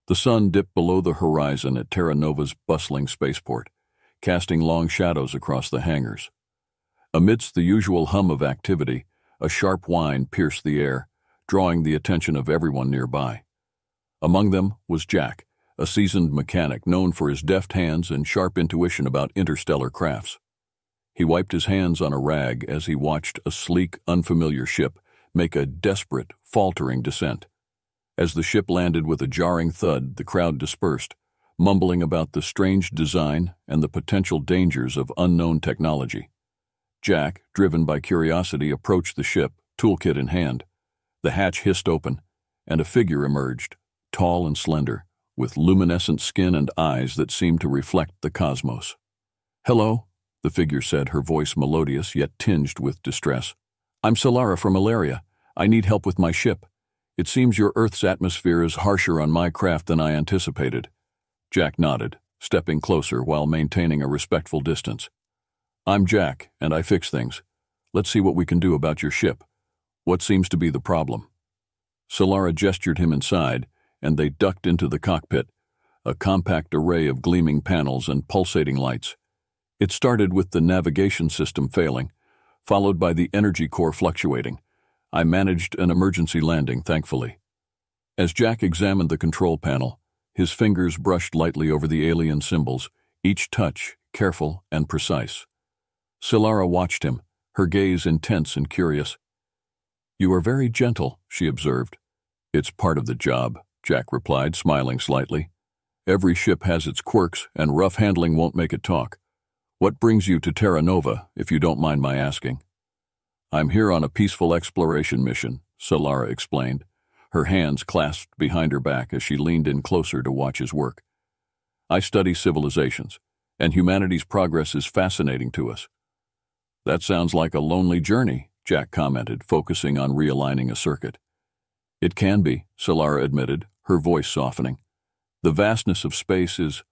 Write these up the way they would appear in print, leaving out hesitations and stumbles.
The sun dipped below the horizon at Terra Nova's bustling spaceport, casting long shadows across the hangars. Amidst the usual hum of activity, a sharp whine pierced the air, drawing the attention of everyone nearby. Among them was Jack, a seasoned mechanic known for his deft hands and sharp intuition about interstellar crafts. He wiped his hands on a rag as he watched a sleek, unfamiliar ship make a desperate, faltering descent. As the ship landed with a jarring thud, the crowd dispersed, mumbling about the strange design and the potential dangers of unknown technology. Jack, driven by curiosity, approached the ship, toolkit in hand. The hatch hissed open, and a figure emerged, tall and slender, with luminescent skin and eyes that seemed to reflect the cosmos. "Hello," the figure said, her voice melodious yet tinged with distress. "I'm Solara from Ilaria. I need help with my ship. It seems your Earth's atmosphere is harsher on my craft than I anticipated." Jack nodded, stepping closer while maintaining a respectful distance. "I'm Jack, and I fix things. Let's see what we can do about your ship. What seems to be the problem?" Solara gestured him inside, and they ducked into the cockpit, a compact array of gleaming panels and pulsating lights. It started with the navigation system failing, followed by the energy core fluctuating. I managed an emergency landing, thankfully. As Jack examined the control panel, his fingers brushed lightly over the alien symbols, each touch careful and precise. Solara watched him, her gaze intense and curious. "You are very gentle," she observed. "It's part of the job," Jack replied, smiling slightly. "Every ship has its quirks, and rough handling won't make it talk. What brings you to Terra Nova, if you don't mind my asking?" "I'm here on a peaceful exploration mission," Solara explained, her hands clasped behind her back as she leaned in closer to watch his work. "I study civilizations, and humanity's progress is fascinating to us." "That sounds like a lonely journey," Jack commented, focusing on realigning a circuit. "It can be," Solara admitted, her voice softening. "The vastness of space is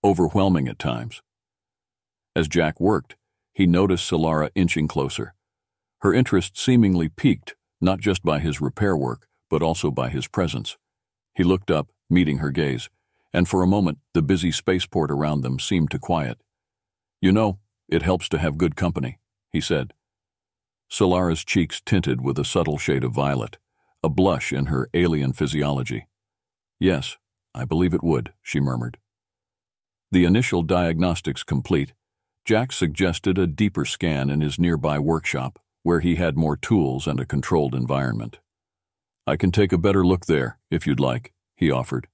overwhelming at times." As Jack worked, he noticed Solara inching closer. Her interest seemingly piqued, not just by his repair work, but also by his presence. He looked up, meeting her gaze, and for a moment the busy spaceport around them seemed to quiet. "You know, it helps to have good company," he said. Solara's cheeks tinted with a subtle shade of violet, a blush in her alien physiology. "Yes, I believe it would," she murmured. The initial diagnostics complete, Jack suggested a deeper scan in his nearby workshop, where he had more tools and a controlled environment. "I can take a better look there, if you'd like," he offered.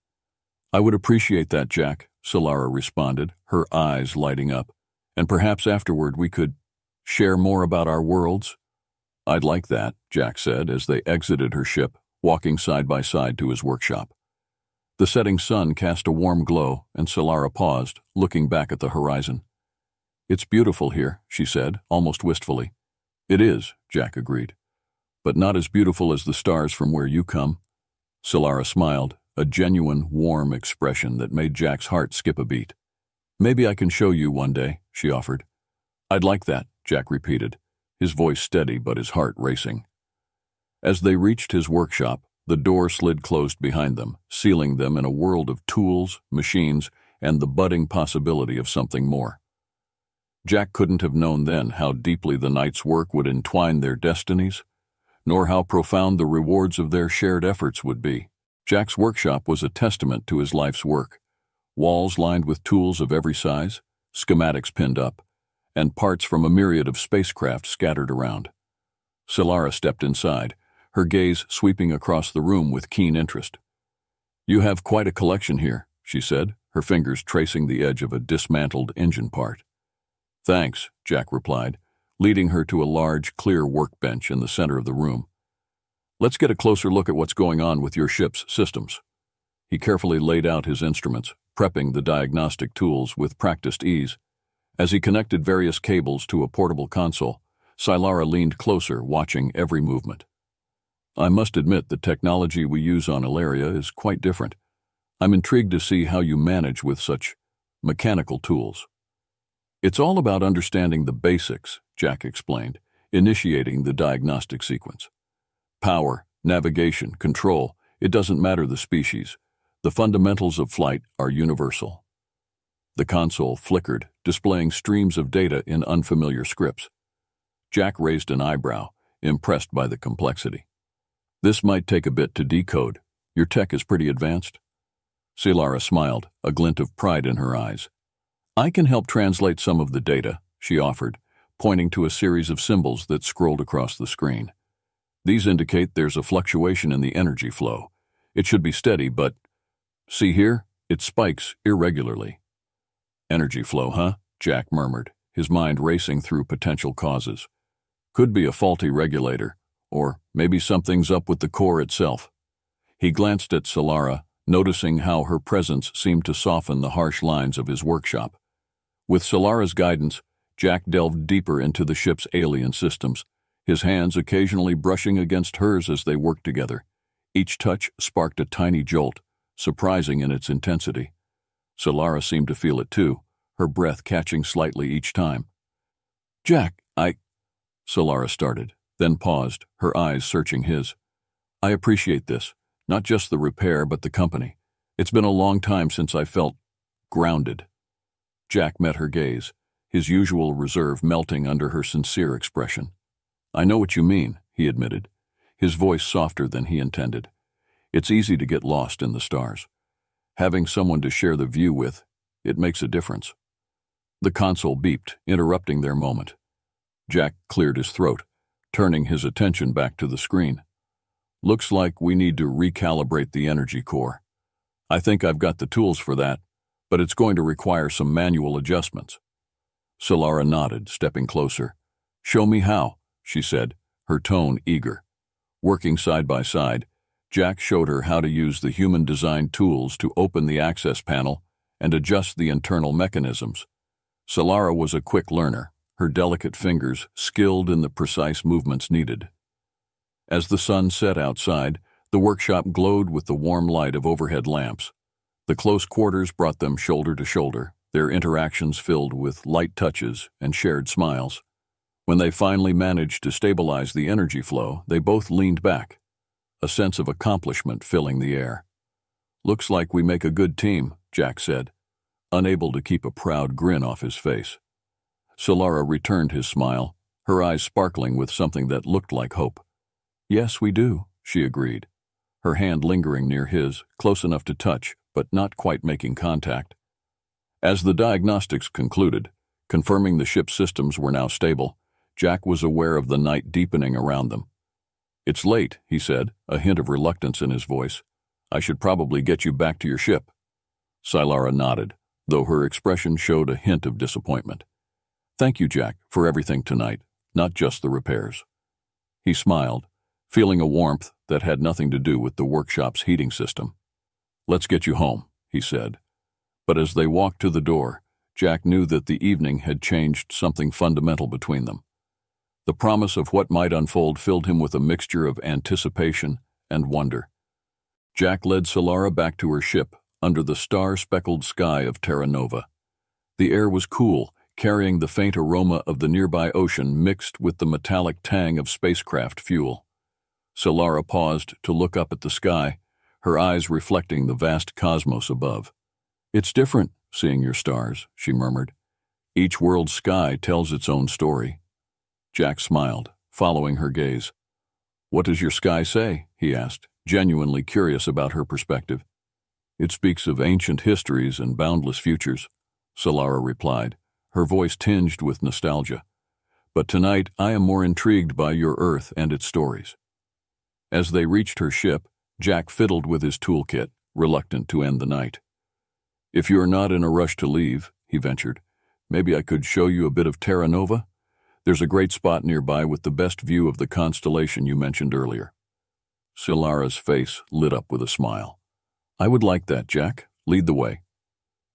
"I would appreciate that, Jack," Solara responded, her eyes lighting up. "And perhaps afterward we could share more about our worlds?" "I'd like that," Jack said as they exited her ship, walking side by side to his workshop. The setting sun cast a warm glow, and Solara paused, looking back at the horizon. "It's beautiful here," she said, almost wistfully. "It is," Jack agreed. "But not as beautiful as the stars from where you come." Solara smiled, a genuine, warm expression that made Jack's heart skip a beat. "Maybe I can show you one day," she offered. "I'd like that," Jack repeated, his voice steady but his heart racing. As they reached his workshop, the door slid closed behind them, sealing them in a world of tools, machines, and the budding possibility of something more. Jack couldn't have known then how deeply the night's work would entwine their destinies, nor how profound the rewards of their shared efforts would be. Jack's workshop was a testament to his life's work, walls lined with tools of every size, schematics pinned up, and parts from a myriad of spacecraft scattered around. Solara stepped inside, her gaze sweeping across the room with keen interest. "You have quite a collection here," she said, her fingers tracing the edge of a dismantled engine part. "Thanks," Jack replied, leading her to a large, clear workbench in the center of the room. "Let's get a closer look at what's going on with your ship's systems." He carefully laid out his instruments, prepping the diagnostic tools with practiced ease. As he connected various cables to a portable console, Solara leaned closer, watching every movement. "I must admit the technology we use on Ilaria is quite different. I'm intrigued to see how you manage with such mechanical tools." "It's all about understanding the basics," Jack explained, initiating the diagnostic sequence. "Power, navigation, control, it doesn't matter the species. The fundamentals of flight are universal. The console flickered, displaying streams of data in unfamiliar scripts. Jack raised an eyebrow, impressed by the complexity. This might take a bit to decode. Your tech is pretty advanced. Solara smiled, a glint of pride in her eyes. I can help translate some of the data, she offered, pointing to a series of symbols that scrolled across the screen. These indicate there's a fluctuation in the energy flow. It should be steady, but see here? It spikes irregularly. Energy flow, huh? Jack murmured, his mind racing through potential causes. Could be a faulty regulator, or maybe something's up with the core itself. He glanced at Solara, noticing how her presence seemed to soften the harsh lines of his workshop. With Solara's guidance, Jack delved deeper into the ship's alien systems, his hands occasionally brushing against hers as they worked together. Each touch sparked a tiny jolt, surprising in its intensity. Solara seemed to feel it too, her breath catching slightly each time. Jack, Solara started, then paused, her eyes searching his. I appreciate this, not just the repair but the company. It's been a long time since I felt grounded. Jack met her gaze, his usual reserve melting under her sincere expression. I know what you mean, he admitted, his voice softer than he intended. It's easy to get lost in the stars. Having someone to share the view with, it makes a difference. The console beeped, interrupting their moment. Jack cleared his throat, turning his attention back to the screen. Looks like we need to recalibrate the energy core. I think I've got the tools for that, but it's going to require some manual adjustments. Solara nodded, stepping closer. Show me how, she said, her tone eager. Working side by side, Jack showed her how to use the human-designed tools to open the access panel and adjust the internal mechanisms. Solara was a quick learner, her delicate fingers skilled in the precise movements needed. As the sun set outside, the workshop glowed with the warm light of overhead lamps. The close quarters brought them shoulder to shoulder, their interactions filled with light touches and shared smiles. When they finally managed to stabilize the energy flow, they both leaned back, a sense of accomplishment filling the air. Looks like we make a good team, Jack said, unable to keep a proud grin off his face. Solara returned his smile, her eyes sparkling with something that looked like hope. Yes, we do, she agreed, her hand lingering near his, close enough to touch, but not quite making contact. As the diagnostics concluded, confirming the ship's systems were now stable, Jack was aware of the night deepening around them. It's late, he said, a hint of reluctance in his voice. I should probably get you back to your ship. Solara nodded, though her expression showed a hint of disappointment. Thank you, Jack, for everything tonight, not just the repairs. He smiled, feeling a warmth that had nothing to do with the workshop's heating system. Let's get you home, he said. But as they walked to the door, Jack knew that the evening had changed something fundamental between them. The promise of what might unfold filled him with a mixture of anticipation and wonder. Jack led Solara back to her ship under the star-speckled sky of Terra Nova. The air was cool, carrying the faint aroma of the nearby ocean mixed with the metallic tang of spacecraft fuel. Solara paused to look up at the sky, her eyes reflecting the vast cosmos above. It's different, seeing your stars, she murmured. Each world's sky tells its own story. Jack smiled, following her gaze. What does your sky say? He asked, genuinely curious about her perspective. It speaks of ancient histories and boundless futures, Solara replied, her voice tinged with nostalgia. But tonight I am more intrigued by your Earth and its stories. As they reached her ship, Jack fiddled with his toolkit, reluctant to end the night. If you are not in a rush to leave, he ventured, maybe I could show you a bit of Terra Nova? There's a great spot nearby with the best view of the constellation you mentioned earlier. Solara's face lit up with a smile. I would like that, Jack. Lead the way.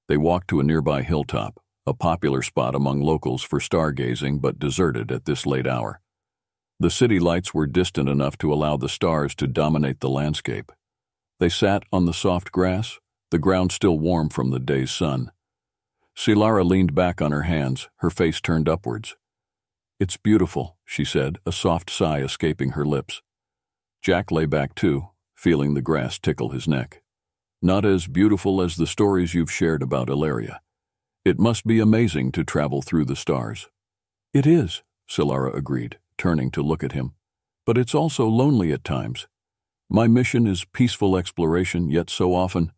They walked to a nearby hilltop, a popular spot among locals for stargazing but deserted at this late hour. The city lights were distant enough to allow the stars to dominate the landscape. They sat on the soft grass, the ground still warm from the day's sun. Solara leaned back on her hands, her face turned upwards. It's beautiful, she said, a soft sigh escaping her lips. Jack lay back too, feeling the grass tickle his neck. Not as beautiful as the stories you've shared about Ilaria. It must be amazing to travel through the stars." "It is," Solara agreed, turning to look at him. "But it's also lonely at times. My mission is peaceful exploration, yet so often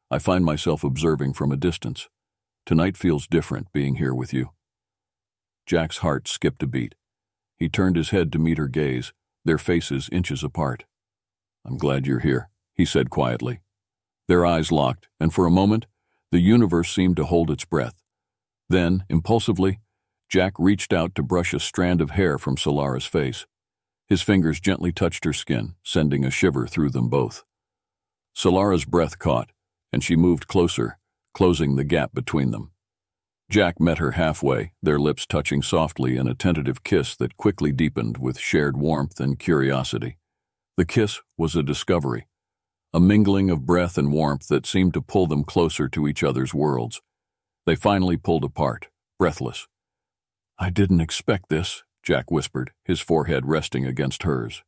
I find myself observing from a distance. Tonight feels different being here with you." Jack's heart skipped a beat. He turned his head to meet her gaze, their faces inches apart. "I'm glad you're here," he said quietly. Their eyes locked, and for a moment, the universe seemed to hold its breath. Then, impulsively, Jack reached out to brush a strand of hair from Solara's face. His fingers gently touched her skin, sending a shiver through them both. Solara's breath caught, and she moved closer, closing the gap between them. Jack met her halfway, their lips touching softly in a tentative kiss that quickly deepened with shared warmth and curiosity. The kiss was a discovery, a mingling of breath and warmth that seemed to pull them closer to each other's worlds. They finally pulled apart, breathless. "I didn't expect this," Jack whispered, his forehead resting against hers.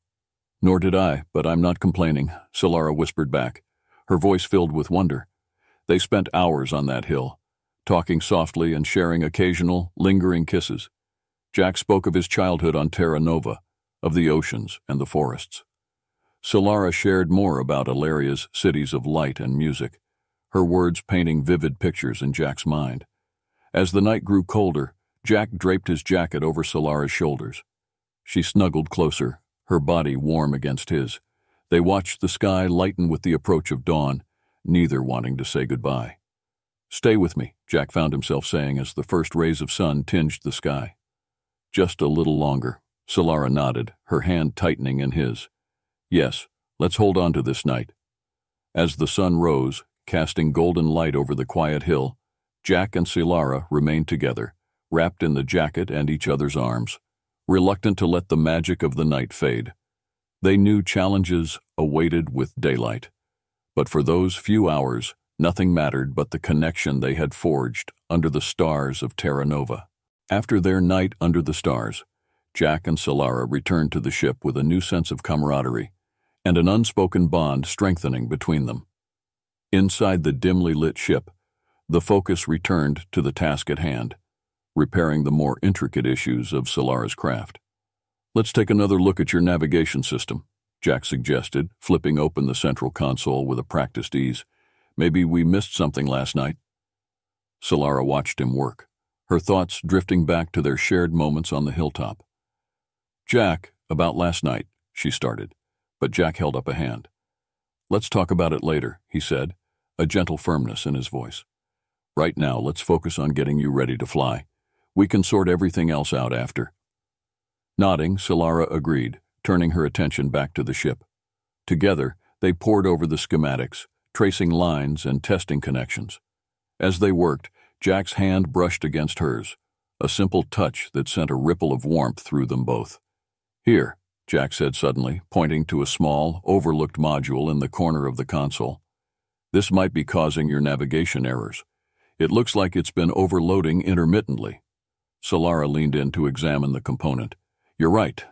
"Nor did I, but I'm not complaining," Solara whispered back, her voice filled with wonder. They spent hours on that hill, talking softly and sharing occasional, lingering kisses. Jack spoke of his childhood on Terra Nova, of the oceans and the forests. Solara shared more about Ilaria's cities of light and music, her words painting vivid pictures in Jack's mind. As the night grew colder, Jack draped his jacket over Solara's shoulders. She snuggled closer, her body warm against his. They watched the sky lighten with the approach of dawn, neither wanting to say goodbye. "Stay with me," Jack found himself saying as the first rays of sun tinged the sky. "Just a little longer," Solara nodded, her hand tightening in his. "Yes, let's hold on to this night." As the sun rose, casting golden light over the quiet hill, Jack and Solara remained together, wrapped in the jacket and each other's arms, reluctant to let the magic of the night fade. They knew challenges awaited with daylight, but for those few hours, nothing mattered but the connection they had forged under the stars of Terra Nova. After their night under the stars, Jack and Solara returned to the ship with a new sense of camaraderie and an unspoken bond strengthening between them. Inside the dimly lit ship, the focus returned to the task at hand, repairing the more intricate issues of Solara's craft. "Let's take another look at your navigation system," Jack suggested, flipping open the central console with a practiced ease. "Maybe we missed something last night." Solara watched him work, her thoughts drifting back to their shared moments on the hilltop. "Jack, about last night," she started, but Jack held up a hand. "Let's talk about it later," he said, a gentle firmness in his voice. "Right now, let's focus on getting you ready to fly. We can sort everything else out after." Nodding, Solara agreed, turning her attention back to the ship. Together, they pored over the schematics, tracing lines and testing connections. As they worked, Jack's hand brushed against hers, a simple touch that sent a ripple of warmth through them both. "Here," Jack said suddenly, pointing to a small, overlooked module in the corner of the console. "This might be causing your navigation errors. It looks like it's been overloading intermittently." Solara leaned in to examine the component. "You're right.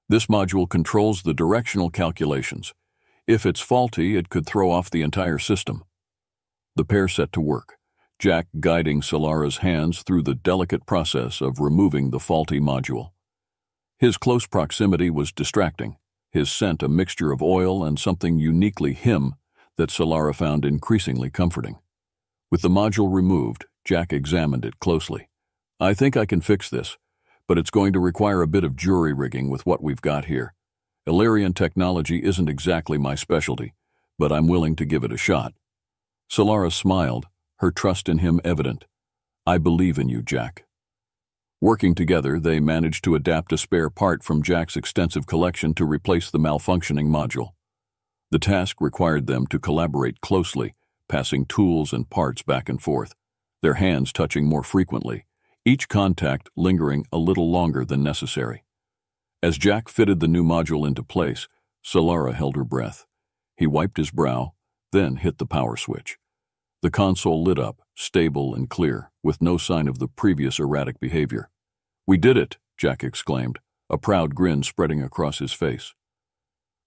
This module controls the directional calculations. If it's faulty, it could throw off the entire system." The pair set to work, Jack guiding Solara's hands through the delicate process of removing the faulty module. His close proximity was distracting, his scent a mixture of oil and something uniquely him that Solara found increasingly comforting. With the module removed, Jack examined it closely. "I think I can fix this, but it's going to require a bit of jury rigging with what we've got here. Ilarian technology isn't exactly my specialty, but I'm willing to give it a shot." Solara smiled, her trust in him evident. "I believe in you, Jack." Working together, they managed to adapt a spare part from Jack's extensive collection to replace the malfunctioning module. The task required them to collaborate closely, passing tools and parts back and forth, their hands touching more frequently, each contact lingering a little longer than necessary. As Jack fitted the new module into place, Solara held her breath. He wiped his brow, then hit the power switch. The console lit up, stable and clear, with no sign of the previous erratic behavior. "We did it," Jack exclaimed, a proud grin spreading across his face.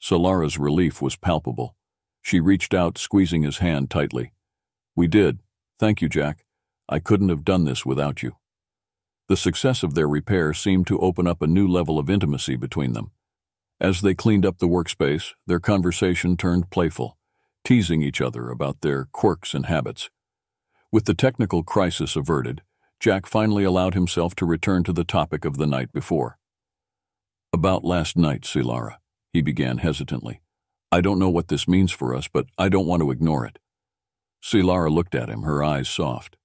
Solara's relief was palpable. She reached out, squeezing his hand tightly. "We did. Thank you, Jack. I couldn't have done this without you." The success of their repair seemed to open up a new level of intimacy between them. As they cleaned up the workspace, their conversation turned playful, teasing each other about their quirks and habits. With the technical crisis averted, Jack finally allowed himself to return to the topic of the night before. "About last night, Silara," he began hesitantly. "I don't know what this means for us, but I don't want to ignore it." Silara looked at him, her eyes soft.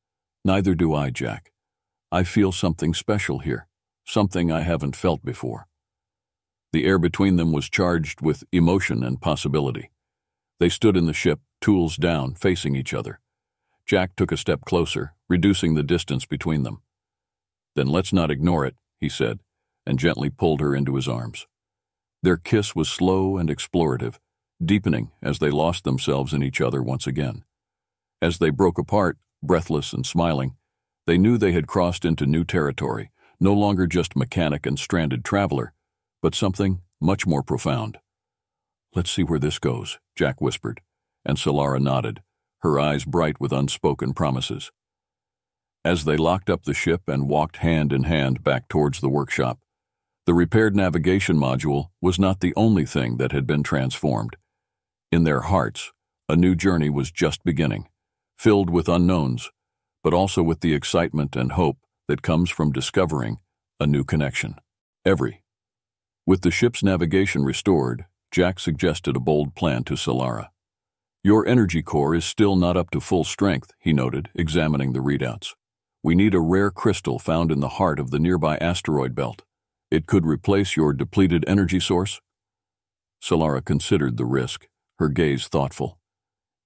"Neither do I, Jack. I feel something special here, something I haven't felt before." The air between them was charged with emotion and possibility. They stood in the ship, tools down, facing each other. Jack took a step closer, reducing the distance between them. "Then let's not ignore it," he said, and gently pulled her into his arms. Their kiss was slow and explorative, deepening as they lost themselves in each other once again. As they broke apart, breathless and smiling, they knew they had crossed into new territory, no longer just mechanic and stranded traveler, but something much more profound. "Let's see where this goes," Jack whispered, and Silara nodded, her eyes bright with unspoken promises. As they locked up the ship and walked hand in hand back towards the workshop, the repaired navigation module was not the only thing that had been transformed. In their hearts, a new journey was just beginning, filled with unknowns, but also with the excitement and hope that comes from discovering a new connection. With the ship's navigation restored, Jack suggested a bold plan to Silara. "Your energy core is still not up to full strength," he noted, examining the readouts. "We need a rare crystal found in the heart of the nearby asteroid belt. It could replace your depleted energy source." Silara considered the risk, her gaze thoughtful.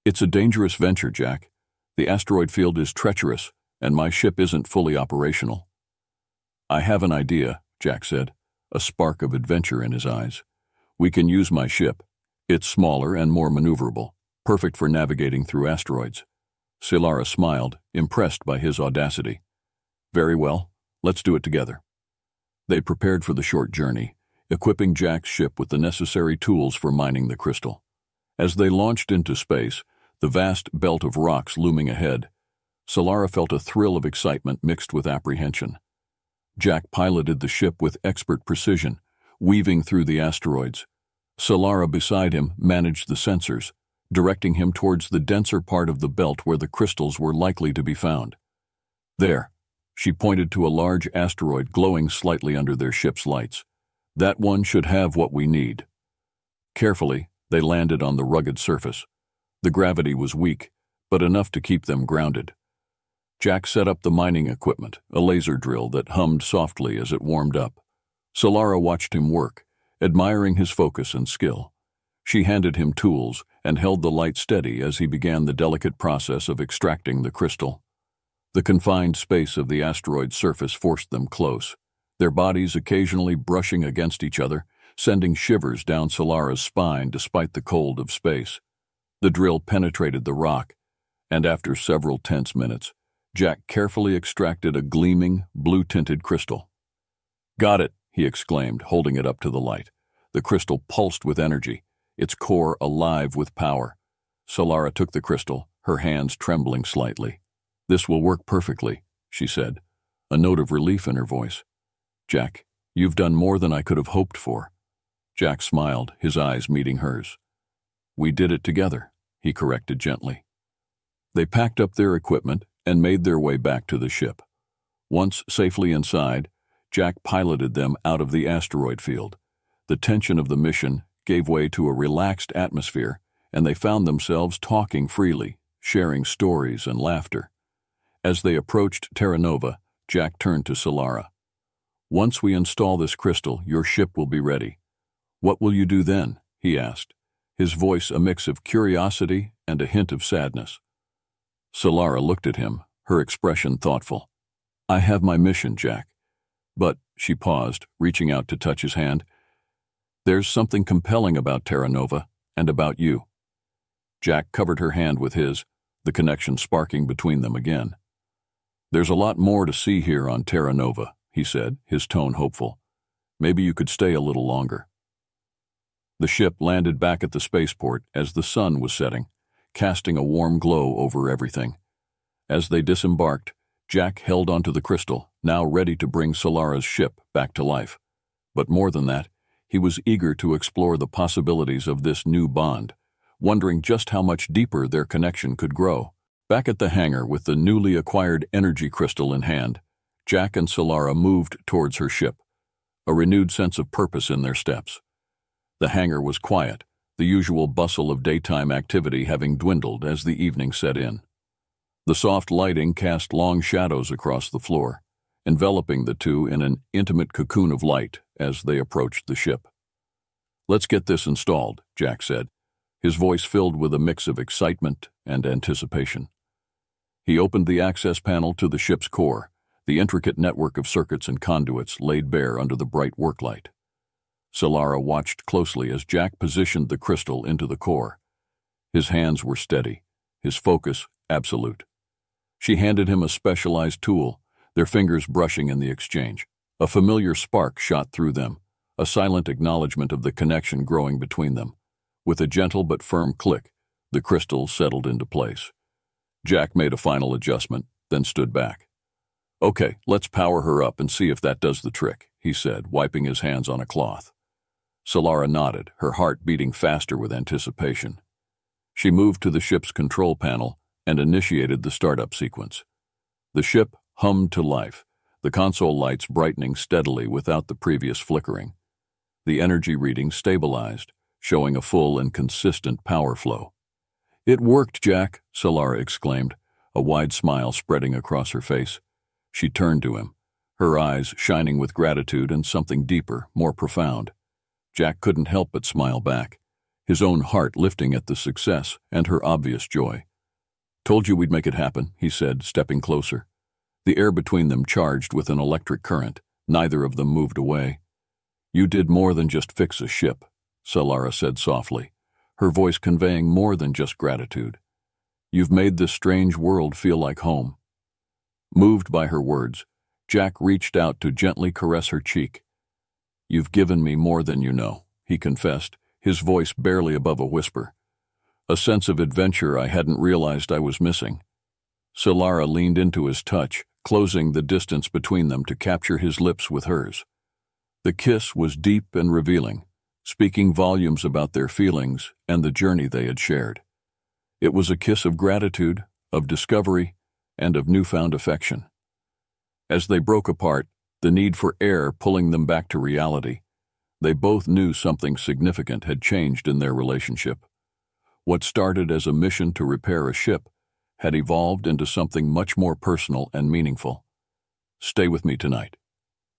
"It's a dangerous venture, Jack. The asteroid field is treacherous, and my ship isn't fully operational." "I have an idea," Jack said, a spark of adventure in his eyes. "We can use my ship. It's smaller and more maneuverable, perfect for navigating through asteroids." Silara smiled, impressed by his audacity. "Very well, let's do it together." They prepared for the short journey, equipping Jack's ship with the necessary tools for mining the crystal. As they launched into space, the vast belt of rocks looming ahead, Silara felt a thrill of excitement mixed with apprehension. Jack piloted the ship with expert precision, weaving through the asteroids. Silara beside him managed the sensors, directing him towards the denser part of the belt where the crystals were likely to be found. "There," she pointed to a large asteroid glowing slightly under their ship's lights. "That one should have what we need." Carefully, they landed on the rugged surface. The gravity was weak, but enough to keep them grounded. Jack set up the mining equipment, a laser drill that hummed softly as it warmed up. Silara watched him work, admiring his focus and skill. She handed him tools and held the light steady as he began the delicate process of extracting the crystal. The confined space of the asteroid's surface forced them close, their bodies occasionally brushing against each other, sending shivers down Silara's spine despite the cold of space. The drill penetrated the rock, and after several tense minutes, Jack carefully extracted a gleaming, blue-tinted crystal. "Got it," he exclaimed, holding it up to the light. The crystal pulsed with energy, its core alive with power. Silara took the crystal, her hands trembling slightly. "This will work perfectly," she said, a note of relief in her voice. "Jack, you've done more than I could have hoped for." Jack smiled, his eyes meeting hers. "We did it together," he corrected gently. They packed up their equipment and made their way back to the ship. Once safely inside, Jack piloted them out of the asteroid field. The tension of the mission gave way to a relaxed atmosphere, and they found themselves talking freely, sharing stories and laughter. As they approached Terra Nova, Jack turned to Silara. "Once we install this crystal, your ship will be ready. What will you do then?" he asked, his voice a mix of curiosity and a hint of sadness. Silara looked at him, her expression thoughtful. "I have my mission, Jack. But," she paused, reaching out to touch his hand, "there's something compelling about Terra Nova and about you." Jack covered her hand with his, the connection sparking between them again. "There's a lot more to see here on Terra Nova," he said, his tone hopeful. "Maybe you could stay a little longer." The ship landed back at the spaceport as the sun was setting, casting a warm glow over everything. As they disembarked, Jack held onto the crystal, now ready to bring Solara's ship back to life. But more than that, he was eager to explore the possibilities of this new bond, wondering just how much deeper their connection could grow. Back at the hangar with the newly acquired energy crystal in hand, Jack and Solara moved towards her ship, a renewed sense of purpose in their steps. The hangar was quiet, the usual bustle of daytime activity having dwindled as the evening set in. The soft lighting cast long shadows across the floor, enveloping the two in an intimate cocoon of light as they approached the ship. "Let's get this installed," Jack said, his voice filled with a mix of excitement and anticipation. He opened the access panel to the ship's core, the intricate network of circuits and conduits laid bare under the bright worklight. Solara watched closely as Jack positioned the crystal into the core. His hands were steady, his focus absolute. She handed him a specialized tool, their fingers brushing in the exchange. A familiar spark shot through them, a silent acknowledgement of the connection growing between them. With a gentle but firm click, the crystal settled into place. Jack made a final adjustment, then stood back. "Okay, let's power her up and see if that does the trick," he said, wiping his hands on a cloth. Solara nodded, her heart beating faster with anticipation. She moved to the ship's control panel and initiated the startup sequence. The ship hummed to life, the console lights brightening steadily without the previous flickering. The energy reading stabilized, showing a full and consistent power flow. "It worked, Jack," Solara exclaimed, a wide smile spreading across her face. She turned to him, her eyes shining with gratitude and something deeper, more profound. Jack couldn't help but smile back, his own heart lifting at the success and her obvious joy. "Told you we'd make it happen," he said, stepping closer. The air between them charged with an electric current. Neither of them moved away. "You did more than just fix a ship," Solara said softly, her voice conveying more than just gratitude. "You've made this strange world feel like home." Moved by her words, Jack reached out to gently caress her cheek. "You've given me more than you know," he confessed, his voice barely above a whisper. "A sense of adventure I hadn't realized I was missing." Solara leaned into his touch, closing the distance between them to capture his lips with hers. The kiss was deep and revealing, speaking volumes about their feelings and the journey they had shared. It was a kiss of gratitude, of discovery, and of newfound affection. As they broke apart, the need for air pulling them back to reality, they both knew something significant had changed in their relationship. What started as a mission to repair a ship had evolved into something much more personal and meaningful. "Stay with me tonight,"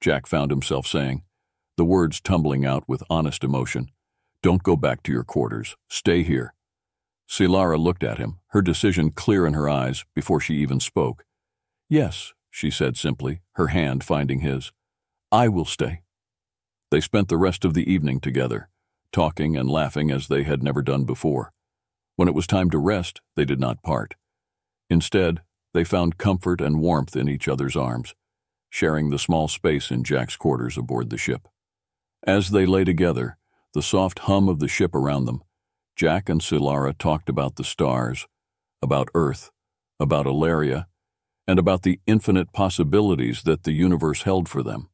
Jack found himself saying, the words tumbling out with honest emotion. "Don't go back to your quarters. Stay here." Solara looked at him, her decision clear in her eyes before she even spoke. "Yes," she said simply, her hand finding his. "I will stay." They spent the rest of the evening together, talking and laughing as they had never done before. When it was time to rest, they did not part. Instead, they found comfort and warmth in each other's arms, sharing the small space in Jack's quarters aboard the ship. As they lay together, the soft hum of the ship around them, Jack and Solara talked about the stars, about Earth, about Ilaria, and about the infinite possibilities that the universe held for them.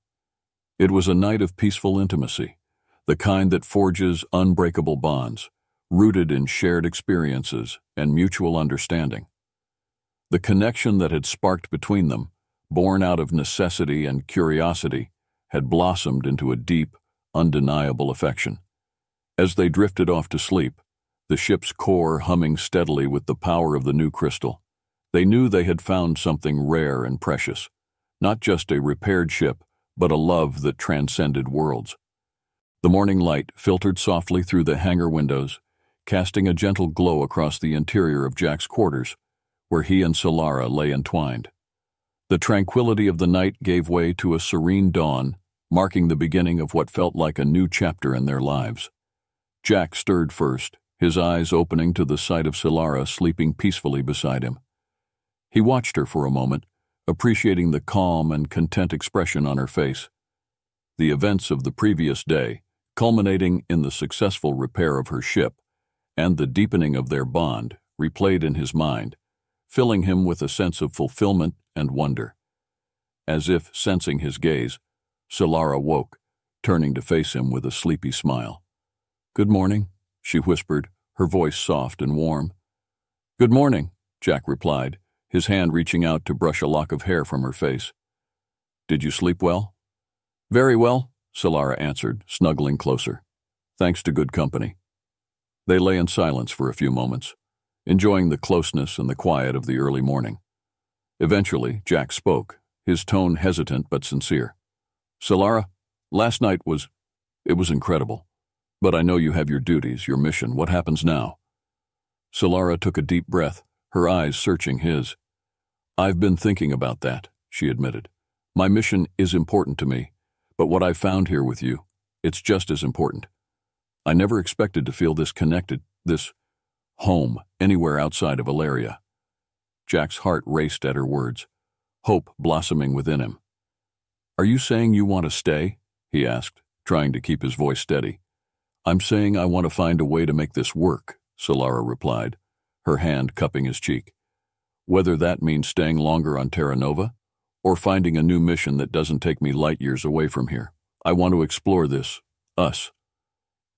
It was a night of peaceful intimacy, the kind that forges unbreakable bonds, rooted in shared experiences and mutual understanding. The connection that had sparked between them, born out of necessity and curiosity, had blossomed into a deep, undeniable affection. As they drifted off to sleep, the ship's core humming steadily with the power of the new crystal, they knew they had found something rare and precious, not just a repaired ship, but a love that transcended worlds. The morning light filtered softly through the hangar windows, casting a gentle glow across the interior of Jack's quarters, where he and Solara lay entwined. The tranquility of the night gave way to a serene dawn, marking the beginning of what felt like a new chapter in their lives. Jack stirred first, his eyes opening to the sight of Solara sleeping peacefully beside him. He watched her for a moment, appreciating the calm and content expression on her face. The events of the previous day, culminating in the successful repair of her ship and the deepening of their bond, replayed in his mind, filling him with a sense of fulfillment and wonder. As if sensing his gaze, Solara woke, turning to face him with a sleepy smile. "Good morning," she whispered, her voice soft and warm. "Good morning," Jack replied, his hand reaching out to brush a lock of hair from her face. "Did you sleep well?" "Very well," Solara answered, snuggling closer. "Thanks to good company." They lay in silence for a few moments, enjoying the closeness and the quiet of the early morning. Eventually, Jack spoke, his tone hesitant but sincere. "Solara, last night was incredible. But I know you have your duties, your mission. What happens now?" Solara took a deep breath, her eyes searching his. "I've been thinking about that," she admitted. "My mission is important to me, but what I found here with you, it's just as important. I never expected to feel this connected, this home, anywhere outside of Valeria." Jack's heart raced at her words, hope blossoming within him. "Are you saying you want to stay?" he asked, trying to keep his voice steady. "I'm saying I want to find a way to make this work," Solara replied, her hand cupping his cheek. "Whether that means staying longer on Terra Nova, or finding a new mission that doesn't take me light years away from here. I want to explore this, us."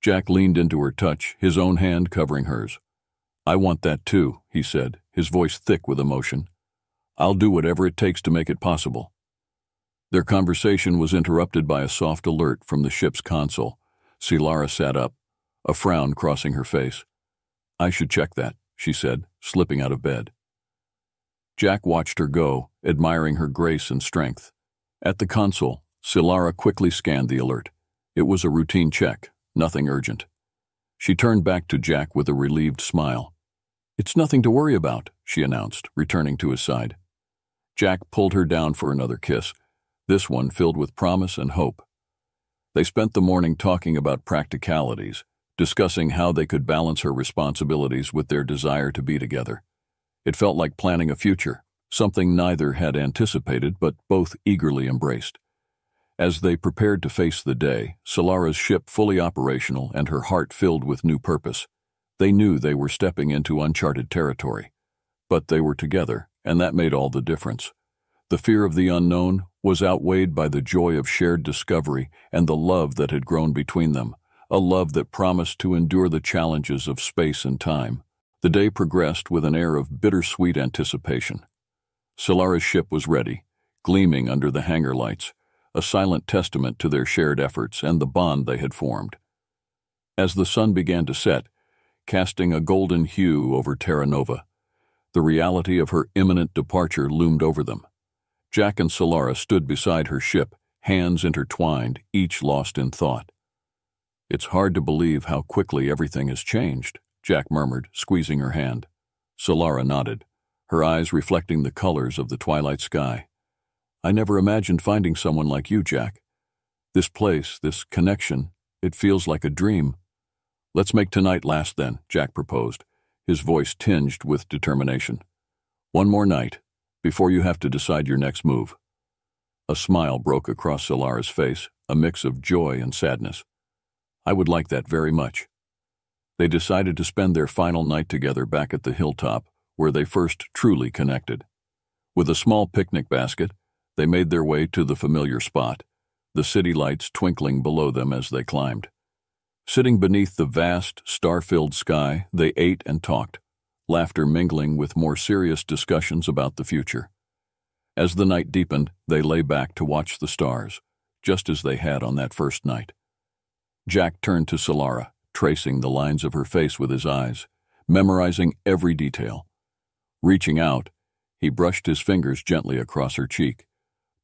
Jack leaned into her touch, his own hand covering hers. "I want that too," he said, his voice thick with emotion. "I'll do whatever it takes to make it possible." Their conversation was interrupted by a soft alert from the ship's console. Solara sat up, a frown crossing her face. "I should check that," she said, slipping out of bed. Jack watched her go, admiring her grace and strength. At the console, Solara quickly scanned the alert. It was a routine check, nothing urgent. She turned back to Jack with a relieved smile. "It's nothing to worry about," she announced, returning to his side. Jack pulled her down for another kiss, this one filled with promise and hope. They spent the morning talking about practicalities, discussing how they could balance her responsibilities with their desire to be together. It felt like planning a future, something neither had anticipated but both eagerly embraced. As they prepared to face the day, Solara's ship fully operational and her heart filled with new purpose, they knew they were stepping into uncharted territory. But they were together, and that made all the difference. The fear of the unknown was outweighed by the joy of shared discovery and the love that had grown between them, a love that promised to endure the challenges of space and time. The day progressed with an air of bittersweet anticipation. Solara's ship was ready, gleaming under the hangar lights, a silent testament to their shared efforts and the bond they had formed. As the sun began to set, casting a golden hue over Terra Nova, the reality of her imminent departure loomed over them. Jack and Solara stood beside her ship, hands intertwined, each lost in thought. "It's hard to believe how quickly everything has changed," Jack murmured, squeezing her hand. Solara nodded, her eyes reflecting the colors of the twilight sky. "I never imagined finding someone like you, Jack. This place, this connection, it feels like a dream." "Let's make tonight last then," Jack proposed, his voice tinged with determination. "One more night, before you have to decide your next move." A smile broke across Solara's face, a mix of joy and sadness. "I would like that very much." They decided to spend their final night together back at the hilltop, where they first truly connected. With a small picnic basket, they made their way to the familiar spot, the city lights twinkling below them as they climbed. Sitting beneath the vast, star-filled sky, they ate and talked, laughter mingling with more serious discussions about the future. As the night deepened, they lay back to watch the stars, just as they had on that first night. Jack turned to Solara, tracing the lines of her face with his eyes, memorizing every detail. Reaching out, he brushed his fingers gently across her cheek,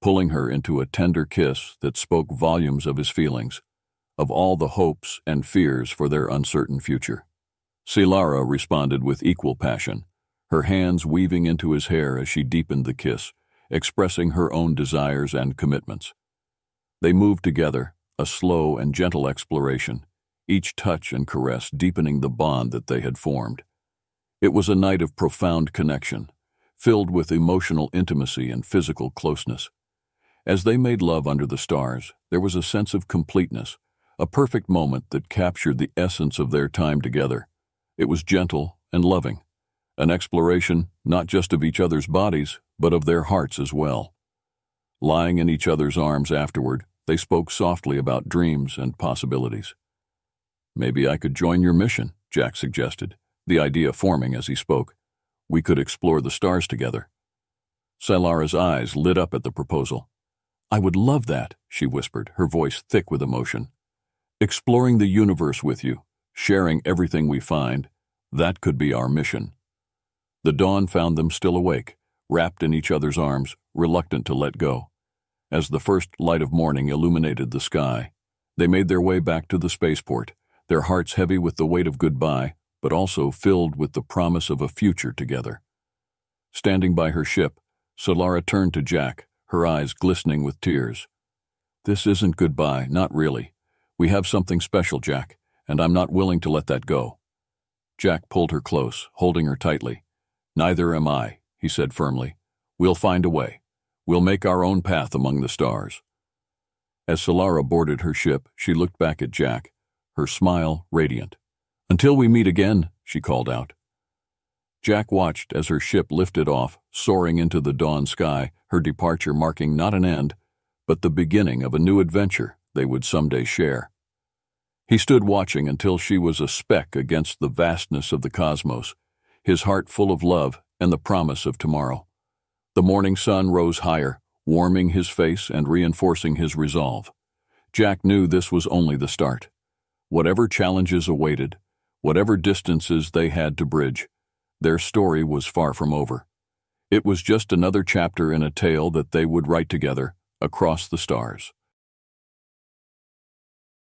pulling her into a tender kiss that spoke volumes of his feelings, of all the hopes and fears for their uncertain future. Solara responded with equal passion, her hands weaving into his hair as she deepened the kiss, expressing her own desires and commitments. They moved together, a slow and gentle exploration, each touch and caress deepening the bond that they had formed. It was a night of profound connection, filled with emotional intimacy and physical closeness. As they made love under the stars, there was a sense of completeness, a perfect moment that captured the essence of their time together. It was gentle and loving, an exploration not just of each other's bodies, but of their hearts as well. Lying in each other's arms afterward, they spoke softly about dreams and possibilities. "Maybe I could join your mission," Jack suggested, the idea forming as he spoke. "We could explore the stars together." Silara's eyes lit up at the proposal. "I would love that," she whispered, her voice thick with emotion. "Exploring the universe with you, sharing everything we find, that could be our mission." The dawn found them still awake, wrapped in each other's arms, reluctant to let go. As the first light of morning illuminated the sky, they made their way back to the spaceport, their hearts heavy with the weight of goodbye, but also filled with the promise of a future together. Standing by her ship, Solara turned to Jack, her eyes glistening with tears. "This isn't goodbye, not really. We have something special, Jack, and I'm not willing to let that go." Jack pulled her close, holding her tightly. "Neither am I," he said firmly. "We'll find a way. We'll make our own path among the stars." As Solara boarded her ship, she looked back at Jack, her smile radiant. "Until we meet again," she called out. Jack watched as her ship lifted off, soaring into the dawn sky, her departure marking not an end, but the beginning of a new adventure they would someday share. He stood watching until she was a speck against the vastness of the cosmos, his heart full of love and the promise of tomorrow. The morning sun rose higher, warming his face and reinforcing his resolve. Jack knew this was only the start. Whatever challenges awaited, whatever distances they had to bridge, their story was far from over. It was just another chapter in a tale that they would write together across the stars.